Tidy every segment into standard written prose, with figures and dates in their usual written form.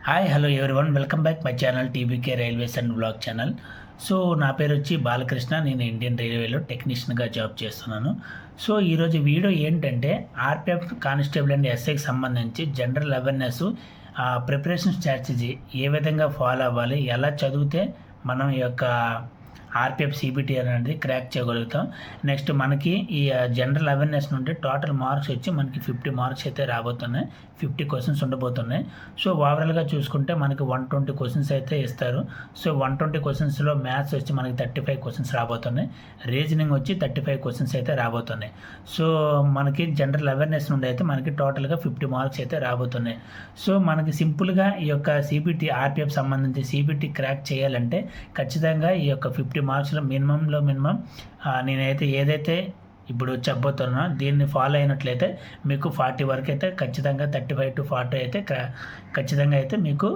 Hi hello everyone welcome back my channel TBK railways and blog channel. So నా పేరు వచ్చి బాలకృష్ణ. నేను Indian రైల్వేలో టెక్నీషియన్గా జాబ్ చేస్తున్నాను. సో ఈరోజు వీడియో ఏంటంటే ఆర్పిఎఫ్ కానిస్టేబుల్ అండ్ ఎస్ఐకి సంబంధించి జనరల్ అవేర్నెస్ ప్రిపరేషన్ స్ట్రాటజీ ఏ విధంగా ఫాలో అవ్వాలి, ఎలా చదివితే మనం ఈ యొక్క ఆర్పిఎఫ్ సిబిటీ అనేది క్రాక్ చేయగలుగుతాం. నెక్స్ట్ మనకి ఈ జనరల్ అవేర్నెస్ నుండి టోటల్ మార్క్స్ వచ్చి మనకి 50 మార్క్స్ అయితే రాబోతున్నాయి, 50 క్వశ్చన్స్ ఉండబోతున్నాయి. సో ఓవరాల్గా చూసుకుంటే మనకి 120 క్వశ్చన్స్ అయితే ఇస్తారు. సో 120 క్వశ్చన్స్లో మ్యాథ్స్ వచ్చి మనకి 35 క్వశ్చన్స్ రాబోతున్నాయి, రీజనింగ్ వచ్చి 35 క్వశ్చన్స్ అయితే రాబోతున్నాయి. సో మనకి జనరల్ అవేర్నెస్ నుండి అయితే మనకి టోటల్గా 50 మార్క్స్ అయితే రాబోతున్నాయి. సో మనకి సింపుల్గా ఈ యొక్క సిబిటీ ఆర్పిఎఫ్ సంబంధించి సిబిటీ క్రాక్ చేయాలంటే ఖచ్చితంగా ఈ యొక్క 50 మార్క్స్లో మినిమం నేనైతే ఏదైతే ఇప్పుడు చెప్పబోతున్నా దీన్ని ఫాలో అయినట్లయితే మీకు 40 వరకు అయితే ఖచ్చితంగా 35 to 40 అయితే ఖచ్చితంగా అయితే మీకు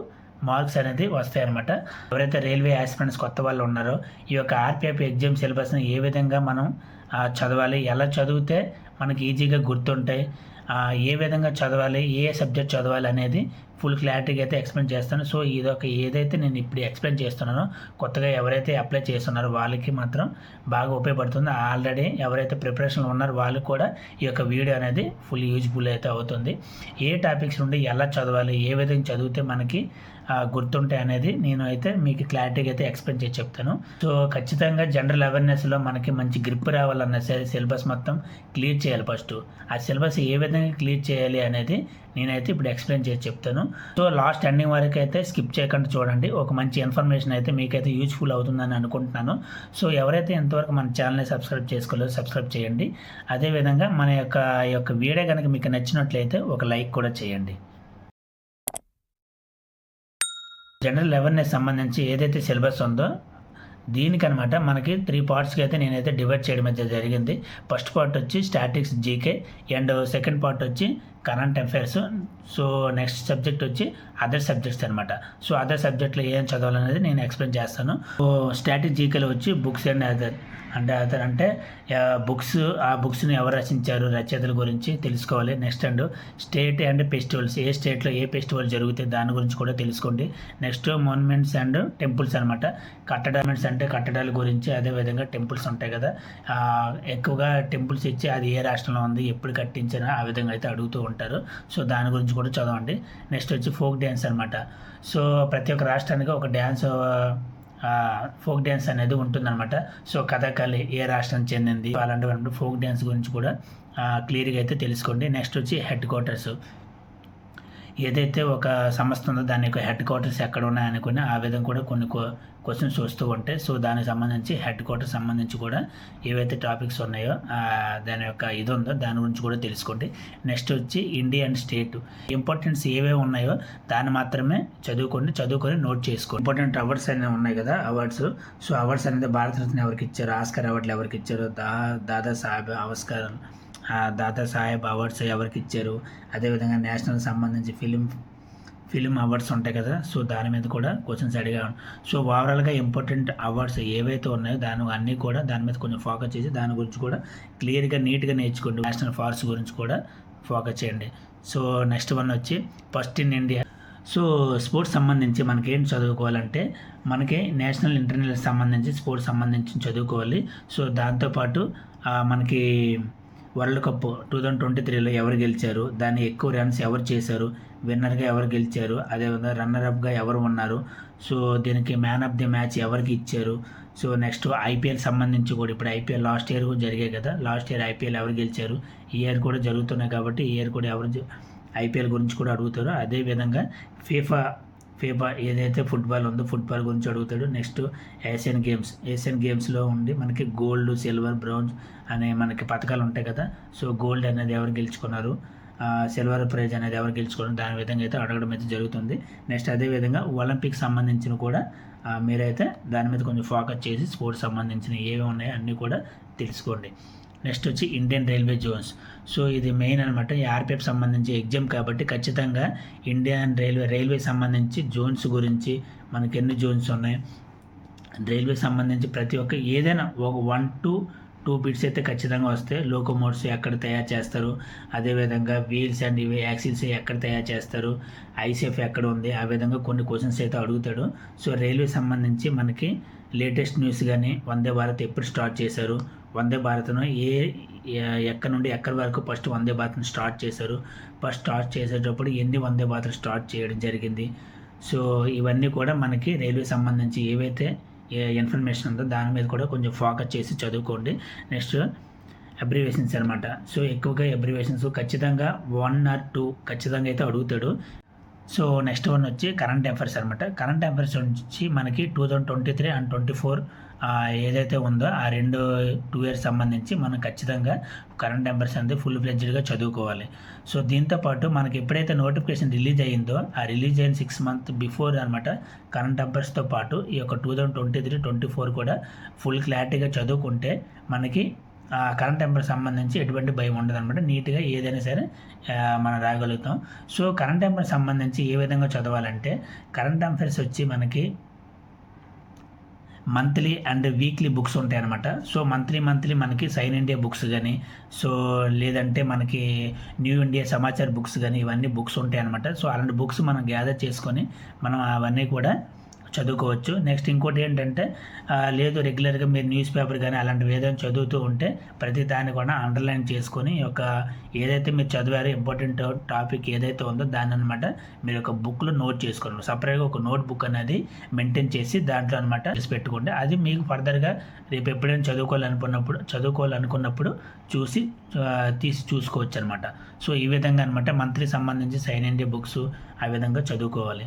మార్క్స్ అనేది వస్తాయన్నమాట. ఎవరైతే రైల్వే ఆస్పిరెంట్స్ కొత్త వాళ్ళు ఉన్నారో ఈ యొక్క ఆర్పిఎఫ్ ఎగ్జామ్ సిలబస్ని ఏ విధంగా మనం చదవాలి, ఎలా చదివితే మనకి ఈజీగా గుర్తుంటాయి, ఏ విధంగా చదవాలి, ఏ సబ్జెక్ట్ చదవాలి అనేది ఫుల్ క్లారిటీగా అయితే ఎక్స్ప్లెయిన్ చేస్తాను. సో ఇదొక ఏదైతే నేను ఇప్పుడు ఎక్స్ప్లెయిన్ చేస్తున్నానో కొత్తగా ఎవరైతే అప్లై చేస్తున్నారో వాళ్ళకి మాత్రం బాగా ఉపయోగపడుతుంది. ఆల్రెడీ ఎవరైతే ప్రిపరేషన్లో ఉన్నారో వాళ్ళకి కూడా ఈ యొక్క వీడియో అనేది ఫుల్ యూజ్ఫుల్ అయితే అవుతుంది. ఏ టాపిక్స్ నుండి ఎలా చదవాలి, ఏ విధంగా చదివితే మనకి గుర్తుంటాయి అనేది నేను అయితే మీకు క్లారిటీగా అయితే ఎక్స్ప్లెయిన్ చేసి చెప్తాను. సో ఖచ్చితంగా జనరల్ అవేర్నెస్లో మనకి మంచి గ్రిప్ రావాలన్నా సరే సిలబస్ మొత్తం క్లియర్ చేయాలి. ఫస్ట్ ఆ సిలబస్ ఏ విధంగా క్లియర్ చేయాలి అనేది నేనైతే ఇప్పుడు ఎక్స్ప్లెయిన్ చేసి చెప్తాను. సో లాస్ట్ ఎండింగ్ వరకు అయితే స్కిప్ చేయకుండా చూడండి. ఒక మంచి ఇన్ఫర్మేషన్ అయితే మీకైతే యూజ్ఫుల్ అవుతుందని అనుకుంటున్నాను. సో ఎవరైతే ఇంతవరకు మన ఛానల్ని సబ్స్క్రైబ్ చేసుకోలేదో సబ్స్క్రైబ్ చేయండి. అదేవిధంగా మన యొక్క వీడియో కనుక మీకు నచ్చినట్లయితే ఒక లైక్ కూడా చేయండి. జనరల్ అవేర్నెస్ సంబంధించి ఏదైతే సిలబస్ ఉందో దీనికనమాట మనకి 3 పార్ట్స్కి అయితే నేనైతే డివైడ్ చేయడం అయితే జరిగింది. ఫస్ట్ పార్ట్ వచ్చి statics GK and second part వచ్చి current affairs. So next subject వచ్చి అదర్ సబ్జెక్ట్స్ అనమాట. సో అదర్ సబ్జెక్ట్లో ఏం చదవాలనేది నేను ఎక్స్ప్లెయిన్ చేస్తాను. సో స్టాటిక్ జీకేలో వచ్చి బుక్స్ అండ్ అదర్ అంటే బుక్స్, ఆ బుక్స్ని ఎవరు రచించారు, రచయితల గురించి తెలుసుకోవాలి. Next and state and festivals, ఏ స్టేట్లో ఏ ఫెస్టివల్ జరుగుతాయి దాని గురించి కూడా తెలుసుకోండి. నెక్స్ట్ మాన్యుమెంట్స్ అండ్ టెంపుల్స్ అనమాట. కట్టడామెంట్స్ అంటే కట్టడాల గురించి, అదేవిధంగా టెంపుల్స్ ఉంటాయి కదా, ఎక్కువగా టెంపుల్స్ ఇచ్చి అది ఏ రాష్ట్రంలో ఉంది, ఎప్పుడు కట్టించినా ఆ విధంగా అయితే అడుగుతూ ఉంటారు. సో దాని గురించి కూడా చదవండి. నెక్స్ట్ వచ్చి ఫోక్ డ్యాన్స్ అనమాట. సో ప్రతి ఒక్క రాష్ట్రానికి ఒక డ్యాన్స్, ఫోక్ డ్యాన్స్ అనేది ఉంటుందన్నమాట. సో కథకళి ఏ రాష్ట్రం చెందింది అలాంటి ఫోక్ డ్యాన్స్ గురించి కూడా క్లియర్గా అయితే తెలుసుకోండి. నెక్స్ట్ వచ్చి హెడ్ క్వార్టర్స్, ఏదైతే ఒక సంస్థ ఉందో దాని యొక్క హెడ్ క్వార్టర్స్ ఎక్కడ ఉన్నాయనుకుని ఆ విధంగా కూడా కొన్ని క్వశ్చన్స్ వస్తూ ఉంటాయి. సో దానికి సంబంధించి హెడ్ క్వార్టర్స్ సంబంధించి కూడా ఏవైతే టాపిక్స్ ఉన్నాయో దాని యొక్క ఇది ఉందో దాని గురించి కూడా తెలుసుకోండి. నెక్స్ట్ వచ్చి ఇండియా అండ్ స్టేట్ ఇంపార్టెన్స్ ఏవేవి ఉన్నాయో దాన్ని మాత్రమే చదువుకొని నోట్ చేసుకోండి. ఇంపార్టెంట్ అవార్డ్స్ అనేవి ఉన్నాయి కదా, అవార్డ్స్. సో అవార్డ్స్ అనేది భారతరత్న ఎవరికి ఇచ్చారు, ఆస్కర్ అవార్డులు ఎవరికి ఇచ్చారు, దాదా సాహెబ్ అవార్డ్స్ ఎవరికి ఇచ్చారు, అదేవిధంగా నేషనల్ సంబంధించి ఫిలిం అవార్డ్స్ ఉంటాయి కదా. సో దాని మీద కూడా క్వశ్చన్స్ అడిగాను. సో ఓవరాల్గా ఇంపార్టెంట్ అవార్డ్స్ ఏవైతే ఉన్నాయో అన్నీ కూడా దాని మీద కొంచెం ఫోకస్ చేసి దాని గురించి కూడా క్లియర్గా నీట్గా నేర్చుకోండి. నేషనల్ ఫారెస్ట్ గురించి కూడా ఫోకస్ చేయండి. సో నెక్స్ట్ వన్ వచ్చి first in India. So sports సంబంధించి మనకి ఏం చదువుకోవాలంటే మనకి నేషనల్ ఇంటర్నేషనల్ సంబంధించి స్పోర్ట్స్ సంబంధించి చదువుకోవాలి. సో దాంతోపాటు మనకి వరల్డ్ కప్ 2023లో ఎవరు గెలిచారు, దాన్ని ఎక్కువ రన్స్ ఎవరు చేశారు, విన్నర్గా ఎవరు గెలిచారు, అదేవిధంగా రన్నర్అప్గా ఎవరు ఉన్నారు, సో దీనికి మ్యాన్ ఆఫ్ ది మ్యాచ్ ఎవరికి ఇచ్చారు. సో నెక్స్ట్ ఐపీఎల్ సంబంధించి కూడా ఇప్పుడు ఐపీఎల్ లాస్ట్ ఇయర్ కూడా జరిగాయి కదా, లాస్ట్ ఇయర్ ఐపీఎల్ ఎవరు గెలిచారు, ఈ ఇయర్ కూడా జరుగుతున్నాయి కాబట్టి ఈ ఇయర్ కూడా ఎవరు ఐపీఎల్ గురించి కూడా అడుగుతారు. అదేవిధంగా ఫీఫా ఏదైతే ఫుట్బాల్ ఉందో ఫుట్బాల్ గురించి అడుగుతాడు. నెక్స్ట్ ఏషియన్ గేమ్స్లో ఉండి మనకి గోల్డ్, సిల్వర్, బ్రౌన్స్ అనే మనకి పథకాలు ఉంటాయి కదా. సో గోల్డ్ అనేది ఎవరు గెలుచుకున్నారు, సిల్వర్ ప్రైజ్ అనేది ఎవరు గెలుచుకున్నారు, దాని విధంగా అయితే అడగడం అయితే జరుగుతుంది. నెక్స్ట్ అదేవిధంగా ఒలింపిక్స్ సంబంధించిన కూడా మీరైతే దాని మీద కొంచెం ఫోకస్ చేసి స్పోర్ట్స్ సంబంధించిన ఏవి ఉన్నాయో అన్నీ కూడా తెలుసుకోండి. నెక్స్ట్ వచ్చి ఇండియన్ రైల్వే జోన్స్. సో ఇది మెయిన్ అనమాట, ఈ ఆర్పిఎఫ్ సంబంధించి ఎగ్జామ్ కాబట్టి ఖచ్చితంగా ఇండియన్ రైల్వే సంబంధించి జోన్స్ గురించి మనకి ఎన్ని జోన్స్ ఉన్నాయి, రైల్వే సంబంధించి ప్రతి ఒక్క ఏదైనా ఒక 1 to 2 బిట్స్ అయితే ఖచ్చితంగా వస్తాయి. లోకోమోటివ్స్ ఎక్కడ తయారు చేస్తారు, అదేవిధంగా వీల్స్ అండ్ ఇవి యాక్సిల్స్ ఎక్కడ తయారు చేస్తారు, ఐసీఎఫ్ ఎక్కడ ఉంది, ఆ విధంగా కొన్ని క్వశ్చన్స్ అయితే అడుగుతాడు. సో రైల్వే సంబంధించి మనకి లేటెస్ట్ న్యూస్ కానీ వందే భారత్ ఎప్పుడు స్టార్ట్ చేశారు, వందే భారత్ను ఎక్కడ నుండి ఎక్కడి వరకు ఫస్ట్ వందే భారత్ను స్టార్ట్ చేశారు, ఫస్ట్ స్టార్ట్ చేసేటప్పుడు ఎన్ని వందే భారత్ స్టార్ట్ చేయడం జరిగింది. సో ఇవన్నీ కూడా మనకి రైల్వే సంబంధించి ఏవైతే ఇన్ఫర్మేషన్ ఉందో దాని మీద కూడా కొంచెం ఫోకస్ చేసి చదువుకోండి. నెక్స్ట్ అబ్రివేషన్స్ అనమాట. సో ఎక్కువగా అబ్రివేషన్స్ ఖచ్చితంగా 1 or 2 ఖచ్చితంగా అయితే అడుగుతాడు. సో నెక్స్ట్ వన్ వచ్చి కరెంట్ అఫైర్స్ అనమాట. కరెంట్ అఫైర్స్ వచ్చి మనకి 2023 and 2024 ఏదైతే ఉందో ఆ 2 ఇయర్స్ సంబంధించి మనం ఖచ్చితంగా కరెంట్ అఫైర్స్ అనేది ఫుల్ ఫ్లెడ్జ్డ్గా చదువుకోవాలి. సో దీంతోపాటు మనకి ఎప్పుడైతే నోటిఫికేషన్ రిలీజ్ అయ్యిందో ఆ రిలీజ్ అయిన 6 months బిఫోర్ అనమాట కరెంట్ అఫైర్స్తో పాటు ఈ యొక్క 2023-24 కూడా ఫుల్ క్లారిటీగా చదువుకుంటే మనకి కరెంట్ అఫైర్స్ సంబంధించి ఎటువంటి భయం ఉండదు అనమాట. నీట్గా ఏదైనా సరే మనం రాయగలుగుతాం. సో కరెంట్ అఫైర్స్ సంబంధించి ఏ విధంగా చదవాలంటే కరెంట్ అఫైర్స్ వచ్చి మనకి మంత్లీ అండ్ వీక్లీ బుక్స్ ఉంటాయి అనమాట. సో మంత్లీ మనకి సైన్ ఇండియా బుక్స్ కానీ, సో లేదంటే మనకి న్యూ ఇండియా సమాచార్ బుక్స్ కానీ ఇవన్నీ బుక్స్ ఉంటాయి అనమాట. సో అలాంటి బుక్స్ మనం గ్యాదర్ చేసుకొని మనం అవన్నీ కూడా చదువుకోవచ్చు. నెక్స్ట్ ఇంకోటి ఏంటంటే లేదు రెగ్యులర్గా మీరు న్యూస్ పేపర్ కానీ అలాంటివి ఏదైనా చదువుతూ ఉంటే ప్రతి దాన్ని కూడా అండర్లైన్ చేసుకొని ఒక ఏదైతే మీరు చదివారో ఇంపార్టెంట్ టాపిక్ ఏదైతే ఉందో దాన్ని అనమాట మీరు ఒక బుక్లో నోట్ చేసుకోండి. సపరేట్గా ఒక నోట్ బుక్ అనేది మెయింటైన్ చేసి దాంట్లో అనమాట చేసి పెట్టుకోండి. అది మీకు ఫర్దర్గా రేపు ఎప్పుడైనా చదువుకోవాలనుకున్నప్పుడు తీసి చూసుకోవచ్చు అనమాట. సో ఈ విధంగా అనమాట మంత్లీ సంబంధించి సైన్ ఇండియా బుక్స్ ఆ విధంగా చదువుకోవాలి.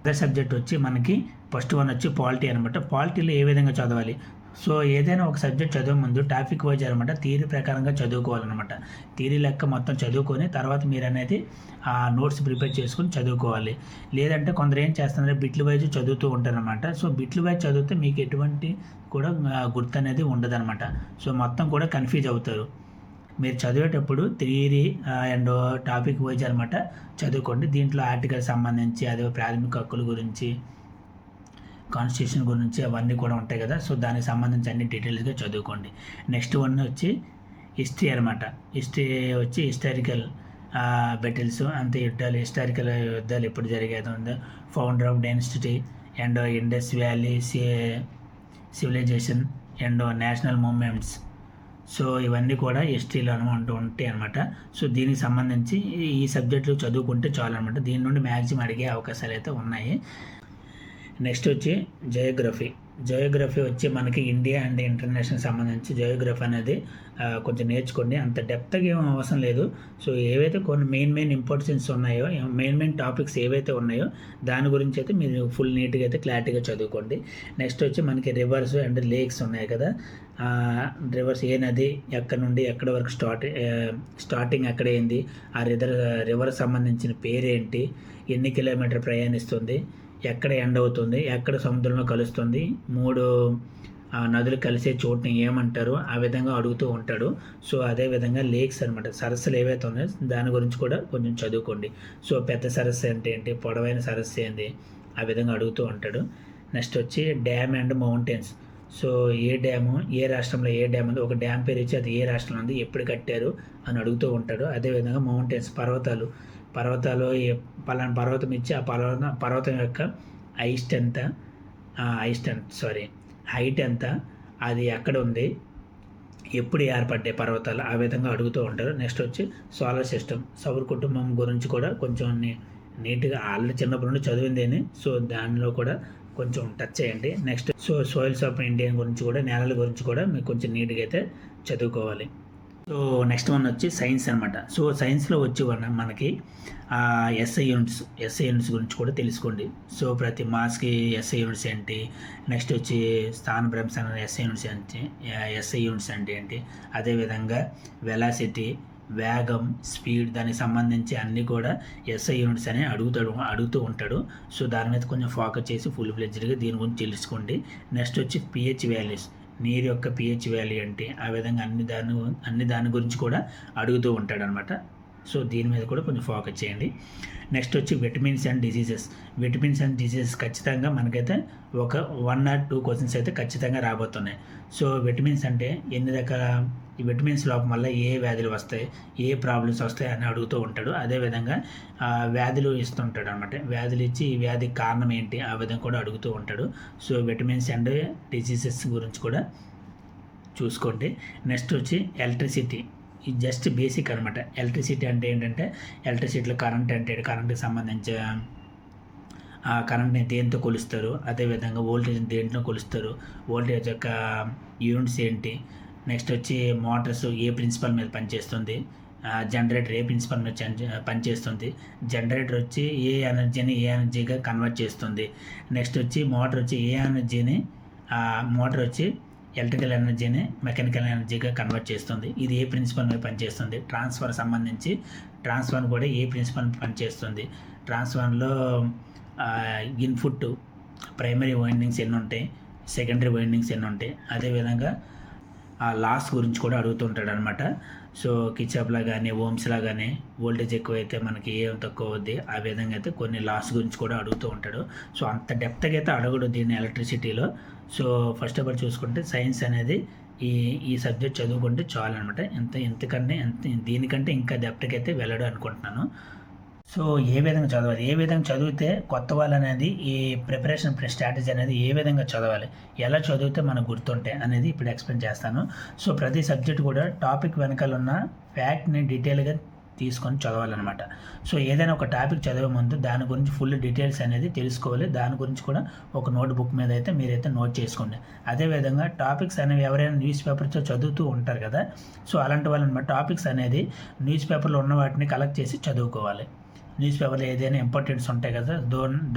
అదే సబ్జెక్ట్ వచ్చి మనకి ఫస్ట్ వన్ వచ్చి పాలిటీ అనమాట. పాలిటీలో ఏ విధంగా చదవాలి, సో ఏదైనా ఒక సబ్జెక్ట్ చదివే ముందు టాపిక్ వైజ్ అనమాట థియరీ ప్రకారంగా చదువుకోవాలన్నమాట. థియరీ లెక్క మొత్తం చదువుకొని తర్వాత మీరు అనేది ఆ నోట్స్ ప్రిపేర్ చేసుకొని చదువుకోవాలి. లేదంటే కొందరు ఏం చేస్తున్నారంటే బిట్లు వైజ్ చదువుతూ ఉంటారనమాట. సో బిట్లు వైజ్ చదివితే మీకు ఎటువంటి కూడా గుర్తు అనేది ఉండదన్నమాట. సో మొత్తం కూడా కన్ఫ్యూజ్ అవుతారు. మీరు చదివేటప్పుడు థియరీ అండ్ టాపిక్ వైజ్ అనమాట చదువుకోండి. దీంట్లో ఆర్టికల్ సంబంధించి అదే ప్రాథమిక హక్కుల గురించి, కాన్స్టిట్యూషన్ గురించి అవన్నీ కూడా ఉంటాయి కదా. సో దానికి సంబంధించి అన్ని డీటెయిల్స్గా చదువుకోండి. నెక్స్ట్ వన్ వచ్చి హిస్టరీ అనమాట. హిస్టరీ వచ్చి హిస్టారికల్ బెటిల్స్ అంతే హిస్టారికల్ యుద్ధాలు ఎప్పుడు జరిగేది ఉందో, founder of dynasty and Indus valley civilization and national movements. So ఇవన్నీ కూడా హిస్టరీలో అంటూ ఉంటాయి అనమాట. సో దీనికి సంబంధించి ఈ సబ్జెక్టులు చదువుకుంటే చాలు అనమాట. దీని నుండి మ్యాక్సిమం అడిగే అవకాశాలు అయితే ఉన్నాయి. నెక్స్ట్ వచ్చి జియోగ్రఫీ వచ్చి మనకి ఇండియా అండ్ ఇంటర్నేషనల్ సంబంధించి జియోగ్రఫీ అనేది కొంచెం నేర్చుకోండి. అంత డెప్త్గా ఏం అవసరం లేదు. సో ఏవైతే కొన్ని మెయిన్ ఇంపార్టెన్స్ ఉన్నాయో, మెయిన్ టాపిక్స్ ఏవైతే ఉన్నాయో దాని గురించి అయితే మీరు ఫుల్ నీట్గా అయితే క్లారిటీగా చదువుకోండి. నెక్స్ట్ వచ్చి మనకి రివర్స్ అండ్ లేక్స్ ఉన్నాయి కదా. రివర్స్ ఏ నది ఎక్కడి నుండి ఎక్కడి వరకు స్టార్టింగ్ ఎక్కడ అయింది, ఆ రివర్ సంబంధించిన పేరేంటి, ఎన్ని కిలోమీటర్ ప్రయాణిస్తుంది, ఎక్కడ ఎండ్ అవుతుంది, ఎక్కడ సముద్రంలో కలుస్తుంది, 3 నదులు కలిసే చోటుని ఏమంటారు, ఆ విధంగా అడుగుతూ ఉంటాడు. సో అదేవిధంగా లేక్స్ అనమాట, సరస్సులు ఏవైతే ఉన్నాయో దాని గురించి కూడా కొంచెం చదువుకోండి. సో పెద్ద సరస్సు అంటే ఏంటి, పొడవైన సరస్సు ఏంటి, ఆ విధంగా అడుగుతూ ఉంటాడు. నెక్స్ట్ వచ్చి డ్యామ్ అండ్ మౌంటైన్స్. సో ఏ డ్యాము, ఏ రాష్ట్రంలో ఏ డ్యామ్ ఉంది, ఒక డ్యామ్ పేరు ఇచ్చి అది ఏ రాష్ట్రంలో ఉంది, ఎప్పుడు కట్టారు అని అడుగుతూ ఉంటాడు. అదేవిధంగా మౌంటైన్స్ పర్వతాలు పలానా పర్వతం ఇచ్చి ఆ పర్వతం యొక్క హైట్ ఎంత, అది ఎక్కడ ఉంది, ఎప్పుడు ఏర్పడ్డాయి పర్వతాలు, ఆ విధంగా అడుగుతూ ఉంటారు. నెక్స్ట్ వచ్చి సోలార్ సిస్టమ్, సౌర కుటుంబం గురించి కూడా కొంచెం నీట్గా ఆల్రెడీ చిన్నప్పటి నుండి చదివిందేని, సో దానిలో కూడా కొంచెం టచ్ చేయండి. నెక్స్ట్ సోయిల్స్ ఆఫ్ ఇండియా గురించి కూడా, నేలల గురించి కూడా మీకు కొంచెం నీట్గా అయితే చదువుకోవాలి. సో నెక్స్ట్ వన్ వచ్చి సైన్స్ అనమాట. సో సైన్స్లో వచ్చి మనకి ఎస్ఐ యూనిట్స్ గురించి కూడా తెలుసుకోండి. సో ప్రతి మాస్కి ఎస్ఐ యూనిట్స్ ఏంటి, నెక్స్ట్ వచ్చి స్థానభ్రంశం ఎస్ఐ యూనిట్స్ అంటే ఏంటి, అదేవిధంగా వెలాసిటీ, వేగం, స్పీడ్, దానికి సంబంధించి అన్నీ కూడా ఎస్ఐ యూనిట్స్ అని అడుగుతూ ఉంటాడు. సో దాని మీద కొంచెం ఫోకస్ చేసి ఫుల్ ఫ్లెడ్జ్డ్గా దీని గురించి తెలుసుకోండి. నెక్స్ట్ వచ్చి పిహెచ్ వాల్యూస్, నీరు యొక్క పిహెచ్ వాల్యూ ఏంటి, ఆ విధంగా అన్ని దాని గురించి కూడా అడుగుతూ ఉంటాడు అనమాట. సో దీని మీద కూడా కొంచెం ఫోకస్ చేయండి. నెక్స్ట్ వచ్చి విటమిన్స్ అండ్ డిసీజెస్ ఖచ్చితంగా మనకైతే ఒక 1 or 2 క్వశ్చన్స్ అయితే ఖచ్చితంగా రాబోతున్నాయి. సో విటమిన్స్ అంటే ఎన్ని రకాల, ఈ విటమిన్స్ లోపం వల్ల ఏ వ్యాధులు వస్తాయి, ఏ ప్రాబ్లమ్స్ వస్తాయి అని అడుగుతూ ఉంటాడు. అదేవిధంగా వ్యాధులు ఇస్తుంటాడు అనమాట. వ్యాధులు ఇచ్చి ఈ వ్యాధికి కారణం ఏంటి ఆ విధంగా కూడా అడుగుతూ ఉంటాడు. సో విటమిన్స్ అండ్ డిసీజెస్ గురించి కూడా చూసుకోండి. నెక్స్ట్ వచ్చి ఎలక్ట్రిసిటీ, ఇది జస్ట్ బేసిక్ అనమాట. ఎలక్ట్రిసిటీ అంటే ఏంటంటే ఎలక్ట్రిసిటీలో కరెంట్ అంటే కరెంట్కి సంబంధించి ఆ కరెంట్ని దేంతో కొలుస్తారు, అదేవిధంగా వోల్టేజ్ని దేంట్లో కొలుస్తారు, వోల్టేజ్ యొక్క యూనిట్స్ ఏంటి, నెక్స్ట్ వచ్చి మోటార్స్ ఏ ప్రిన్సిపల్ మీద పనిచేస్తుంది, జనరేటర్ ఏ ప్రిన్సిపల్ మీద పనిచేస్తుంది, జనరేటర్ వచ్చి ఏ ఎనర్జీగా కన్వర్ట్ చేస్తుంది, నెక్స్ట్ వచ్చి మోటార్ వచ్చి ఏ ఎనర్జీని మోటార్ వచ్చి ఎలక్ట్రికల్ ఎనర్జీని మెకానికల్ ఎనర్జీగా కన్వర్ట్ చేస్తుంది, ఇది ఏ ప్రిన్సిపల్ మీద పనిచేస్తుంది, ట్రాన్స్ఫర్ సంబంధించి ట్రాన్స్ఫర్ కూడా ఏ ప్రిన్సిపల్ మీద పనిచేస్తుంది, ట్రాన్స్ఫర్లో ఇన్పుట్ ప్రైమరీ వైండింగ్స్ ఎన్ని ఉంటాయి, సెకండరీ వైండింగ్స్ ఎన్ని ఉంటాయి, అదేవిధంగా ఆ లాస్ గురించి కూడా అడుగుతుంటాడు అనమాట. సో కిర్చాఫ్లా కానీ ఓమ్స్లా కానీ వోల్టేజ్ ఎక్కువైతే మనకి ఏం తక్కువ అవుద్ది, ఆ విధంగా అయితే కొన్ని లాస్ గురించి కూడా అడుగుతూ ఉంటాడు. సో అంత డెప్త్గా అయితే అడగడు దీన్ని ఎలక్ట్రిసిటీలో. సో ఫస్ట్ ఆఫ్ ఆల్ చూసుకుంటే సైన్స్ అనేది ఈ సబ్జెక్ట్ చదువుకుంటే చాలు అనమాట. దీనికంటే ఇంకా డెప్త్కి అయితే వెళ్ళడం అనుకుంటున్నాను. సో ఏ విధంగా చదవాలి, ఏ విధంగా చదివితే కొత్త వాళ్ళు అనేది ఈ ప్రిపరేషన్ స్ట్రాటజీ అనేది ఏ విధంగా చదవాలి, ఎలా చదివితే మనకు గుర్తుంటాయి అనేది ఇప్పుడు ఎక్స్ప్లెయిన్ చేస్తాను. సో ప్రతి సబ్జెక్ట్ కూడా టాపిక్ వెనకాల ఉన్న ఫ్యాక్ట్ని డీటెయిల్గా తీసుకొని చదవాలన్నమాట. సో ఏదైనా ఒక టాపిక్ చదివే ముందు దాని గురించి ఫుల్ డీటెయిల్స్ అనేది తెలుసుకోవాలి. దాని గురించి కూడా ఒక నోట్ బుక్ మీద అయితే మీరైతే నోట్ చేసుకోండి. అదేవిధంగా టాపిక్స్ అనేవి ఎవరైనా న్యూస్ పేపర్తో చదువుతూ ఉంటారు కదా, సో అలాంటి వాళ్ళు టాపిక్స్ అనేది న్యూస్ పేపర్లో ఉన్న వాటిని కలెక్ట్ చేసి చదువుకోవాలి. న్యూస్ పేపర్లో ఏదైనా ఇంపార్టెంట్స్ ఉంటాయి కదా,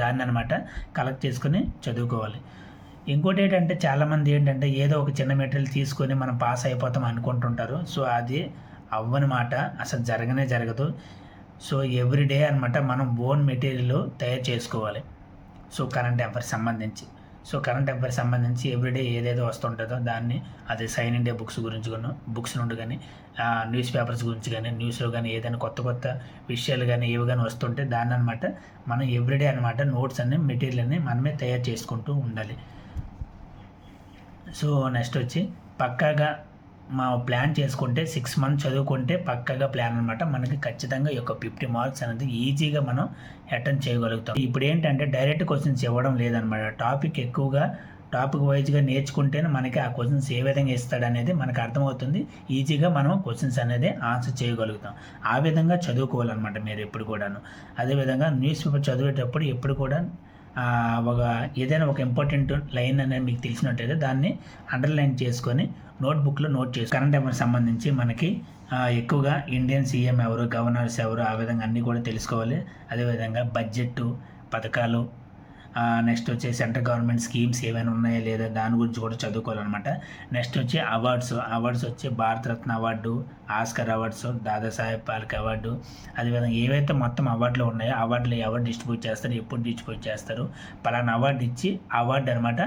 దాన్ని అనమాట కలెక్ట్ చేసుకొని చదువుకోవాలి. ఇంకోటి ఏంటంటే చాలామంది ఏంటంటే ఏదో ఒక చిన్న మెటీరియల్ తీసుకొని మనం పాస్ అయిపోతాం అనుకుంటుంటారు. సో అది అవ్వని మాట, అసలు జరగదు. సో ఎవ్రీడే అనమాట మనం ఓన్ మెటీరియల్ తయారు చేసుకోవాలి. సో కరెంట్ అఫైర్స్ సంబంధించి ఎవ్రీడే ఏదేదో వస్తుంటుందో దాన్ని, అది సైన్ ఇండియా బుక్స్ నుండి కానీ న్యూస్ పేపర్స్ గురించి కానీ న్యూస్లో కానీ ఏదైనా కొత్త విషయాలు కానీ ఏవి కానీ వస్తుంటే దాన్ని అనమాట మనం ఎవ్రీడే అనమాట నోట్స్ అన్ని మెటీరియల్ అన్ని మనమే తయారు చేసుకుంటూ ఉండాలి. సో నెక్స్ట్ వచ్చి పక్కాగా మా ప్లాన్ చేసుకుంటే 6 months చదువుకుంటే పక్కాగా ప్లాన్ అనమాట మనకి ఖచ్చితంగా ఈ యొక్క 50 marks అనేది ఈజీగా మనం అటెండ్ చేయగలుగుతాం. ఇప్పుడు ఏంటంటే డైరెక్ట్ క్వశ్చన్స్ ఇవ్వడం లేదనమాట. టాపిక్ వైజ్గా నేర్చుకుంటేనే మనకి ఆ క్వశ్చన్స్ ఏ విధంగా ఇస్తాడనేది మనకు అర్థమవుతుంది. ఈజీగా మనం క్వశ్చన్స్ అనేది ఆన్సర్ చేయగలుగుతాం. ఆ విధంగా చదువుకోవాలన్నమాట మీరు ఎప్పుడు కూడాను. అదేవిధంగా న్యూస్ పేపర్ చదివేటప్పుడు ఎప్పుడు కూడా ఏదైనా ఒక ఇంపార్టెంట్ లైన్ అనేది మీకు తెలిసినట్టయితే దాన్ని అండర్లైన్ చేసుకొని నోట్బుక్లో నోట్ చేసి కరెంట్ అఫైర్స్ సంబంధించి మనకి ఎక్కువగా ఇండియన్ సీఎం ఎవరు, గవర్నర్స్ ఎవరు, ఆ విధంగా అన్నీ కూడా తెలుసుకోవాలి. అదేవిధంగా బడ్జెట్ పథకాలు, నెక్స్ట్ వచ్చి సెంట్రల్ గవర్నమెంట్ స్కీమ్స్ ఏమైనా ఉన్నాయా లేదా దాని గురించి కూడా చదువుకోవాలన్నమాట. నెక్స్ట్ వచ్చి అవార్డ్స్ వచ్చి Bharat Ratna award, Oscar awards, Dadasaheb Phalke award, అదేవిధంగా ఏవైతే మొత్తం అవార్డులు ఉన్నాయో అవార్డులు ఎవరు డిస్ట్రిబ్యూట్ చేస్తారు, ఎప్పుడు డిస్ట్రిబ్యూట్ చేస్తారు, పలానా అవార్డు అనమాట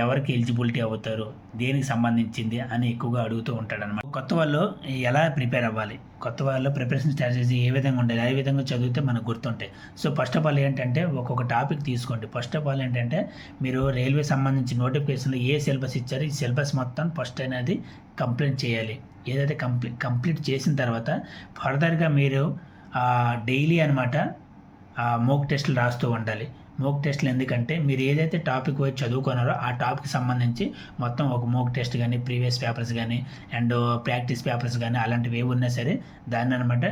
ఎవరికి ఎలిజిబిలిటీ అవుతారు, దేనికి సంబంధించింది అని ఎక్కువగా అడుగుతూ ఉంటాడు అనమాట. కొత్త వాళ్ళు ఎలా ప్రిపేర్ అవ్వాలి, కొత్త వాళ్ళు ప్రిపరేషన్ స్ట్రాటజీ ఏ విధంగా ఉండాలి, ఏ విధంగా చదివితే మనకు గుర్తుంటాయి. సో ఫస్ట్ ఆఫ్ ఆల్ ఏంటంటే ఒక్కొక్క టాపిక్ తీసుకోండి. ఫస్ట్ ఆఫ్ ఆల్ ఏంటంటే మీరు రైల్వే సంబంధించి నోటిఫికేషన్లో ఏ సిలబస్ ఇచ్చారో ఈ సిలబస్ మొత్తం ఫస్ట్ అనేది కంప్లీట్ చేయాలి. ఏదైతే కంప్లీట్ చేసిన తర్వాత ఫర్దర్గా మీరు డైలీ అనమాట మోక్ టెస్టులు రాస్తూ ఉండాలి. మోక్ టెస్ట్లు ఎందుకంటే మీరు ఏదైతే టాపిక్ వైపు చదువుకున్నారో ఆ టాపిక్ సంబంధించి మొత్తం ఒక మోక్ టెస్ట్ కానీ, ప్రీవియస్ పేపర్స్ కానీ అండ్ ప్రాక్టీస్ పేపర్స్ కానీ అలాంటివి ఏవి ఉన్నా సరే దాన్ని అనమాట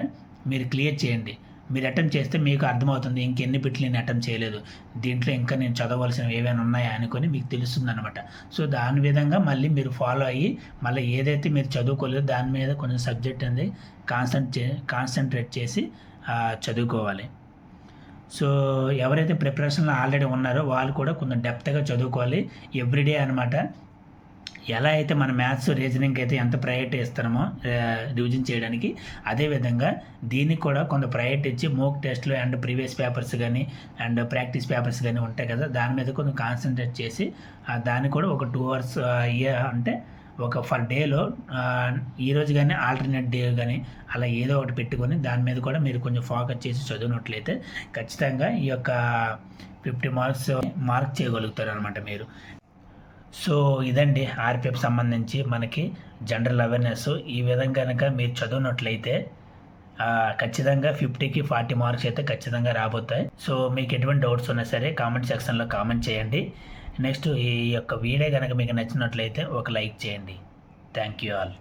మీరు క్లియర్ చేయండి. మీరు అటెంప్ట్ చేస్తే మీకు అర్థమవుతుంది ఇంకెన్ని బిట్లు నేను అటెంప్ట్ చేయలేదు, దీంట్లో ఇంకా నేను చదవలసినవి ఏమైనా ఉన్నాయా అనుకొని మీకు తెలుస్తుంది అనమాట. సో దాని విధంగా మళ్ళీ మీరు ఫాలో అయ్యి మళ్ళీ ఏదైతే మీరు చదువుకోలేదో దాని మీద కొంచెం సబ్జెక్ట్ అనేది కాన్సన్ట్రేట్ చేసి చదువుకోవాలి. సో ఎవరైతే ప్రిపరేషన్లో ఆల్రెడీ ఉన్నారో వాళ్ళు కూడా కొంచెం డెప్త్గా చదువుకోవాలి ఎవ్రీడే అనమాట. ఎలా అయితే మన మ్యాథ్స్ రీజనింగ్ అయితే ఎంత ప్రయారిటీ ఇస్తామో రివిజన్ చేయడానికి, అదేవిధంగా దీనికి కూడా కొంత ప్రయారిటీ ఇచ్చి మోక్ టెస్ట్లు అండ్ ప్రీవియస్ పేపర్స్ కానీ అండ్ ప్రాక్టీస్ పేపర్స్ కానీ ఉంటాయి కదా దాని మీద కొంచెం కాన్సన్ట్రేట్ చేసి దాన్ని కూడా ఒక 2 hours అంటే ఒక ఫర్ డేలో ఈరోజు కానీ ఆల్టర్నేట్ డే కానీ అలా ఏదో ఒకటి పెట్టుకొని దాని మీద కూడా మీరు కొంచెం ఫోకస్ చేసి చదివినట్లయితే ఖచ్చితంగా ఈ యొక్క 50 మార్క్ చేయగలుగుతారు అనమాట మీరు. సో ఇదండి ఆర్పిఎఫ్ సంబంధించి మనకి జనరల్ అవేర్నెస్. ఈ విధంగా కనుక మీరు చదివినట్లయితే ఖచ్చితంగా 50కి 40 మార్క్స్ అయితే ఖచ్చితంగా రాబోతాయి. సో మీకు ఎటువంటి డౌట్స్ ఉన్నా సరే కామెంట్ సెక్షన్లో కామెంట్ చేయండి. నెక్స్ట్ ఈ యొక్క వీడియో కనుక మీకు నచ్చినట్లయితే ఒక లైక్ చేయండి. Thank you all.